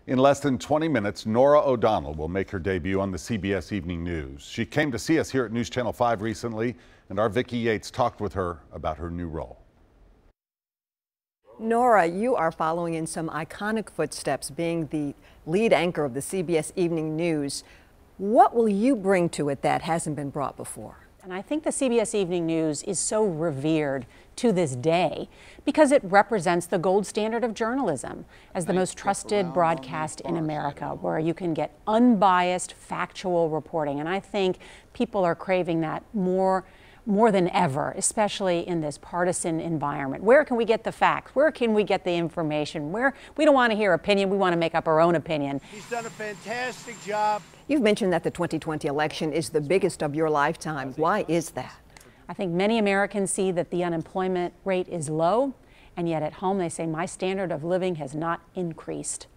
In less than 20 minutes, Norah O'Donnell will make her debut on the CBS Evening News. She came to see us here at NewsChannel 5 recently, and our Vicki Yates talked with her about her new role. Norah, you are following in some iconic footsteps, being the lead anchor of the CBS Evening News. What will you bring to it that hasn't been brought before? And I think the CBS Evening News is so revered to this day because it represents the gold standard of journalism as the most trusted broadcast in America, where you can get unbiased, factual reporting. And I think people are craving that more than ever, especially in this partisan environment. Where can we get the facts? Where can we get the information? Where we don't want to hear opinion, we want to make up our own opinion. He's done a fantastic job. You've mentioned that the 2020 election is the biggest of your lifetime. Why is that? I think many Americans see that the unemployment rate is low, and yet at home they say my standard of living has not increased.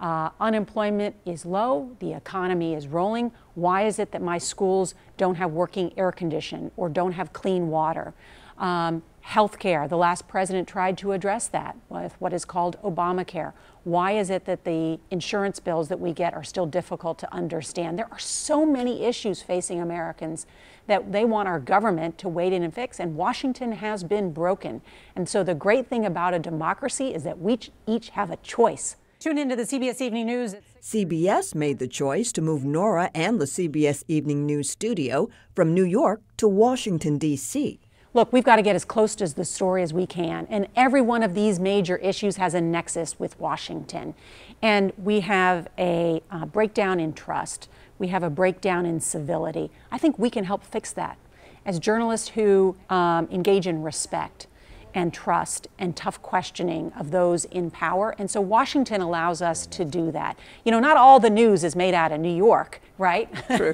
Unemployment is low, the economy is rolling. Why is it that my schools don't have working air conditioning or don't have clean water? Healthcare, the last president tried to address that with what is called Obamacare. Why is it that the insurance bills that we get are still difficult to understand? There are so many issues facing Americans that they want our government to wade in and fix, and Washington has been broken. And so the great thing about a democracy is that we each have a choice. Tune into the CBS Evening News. CBS made the choice to move Norah and the CBS Evening News studio from New York to Washington, D.C. Look, we've got to get as close to the story as we can, and every one of these major issues has a nexus with Washington. And we have a breakdown in trust. We have a breakdown in civility. I think we can help fix that as journalists who engage in respect and trust and tough questioning of those in power. And so Washington allows us to do that. You know, not all the news is made out of New York, right? True.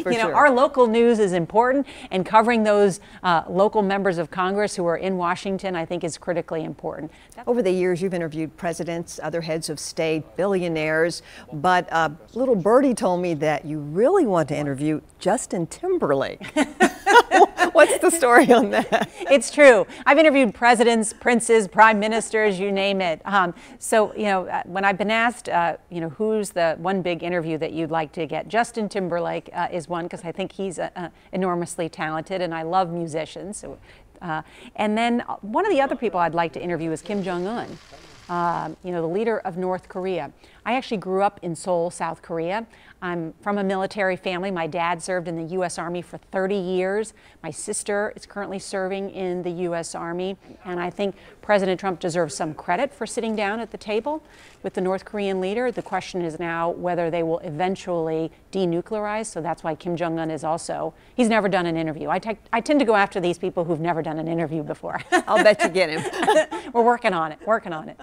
Sure. Our local news is important, and covering those local members of Congress who are in Washington, I think, is critically important. Over the years, you've interviewed presidents, other heads of state, billionaires, but little birdie told me that you really want to interview Justin Timberlake. What's the story on that? It's true. I've interviewed presidents, princes, prime ministers, you name it. So, you know, when I've been asked, you know, who's the one big interview that you'd like to get, Justin Timberlake is one, because I think he's enormously talented, and I love musicians. So, and then one of the other people I'd like to interview is Kim Jong-un, you know, the leader of North Korea. I actually grew up in Seoul, South Korea. I'm from a military family. My dad served in the U.S. Army for 30 years. My sister is currently serving in the U.S. Army. And I think President Trump deserves some credit for sitting down at the table with the North Korean leader. The question is now whether they will eventually denuclearize. So that's why Kim Jong-un is also, he's never done an interview. I tend to go after these people who've never done an interview before. I'll bet you get him. We're working on it, working on it.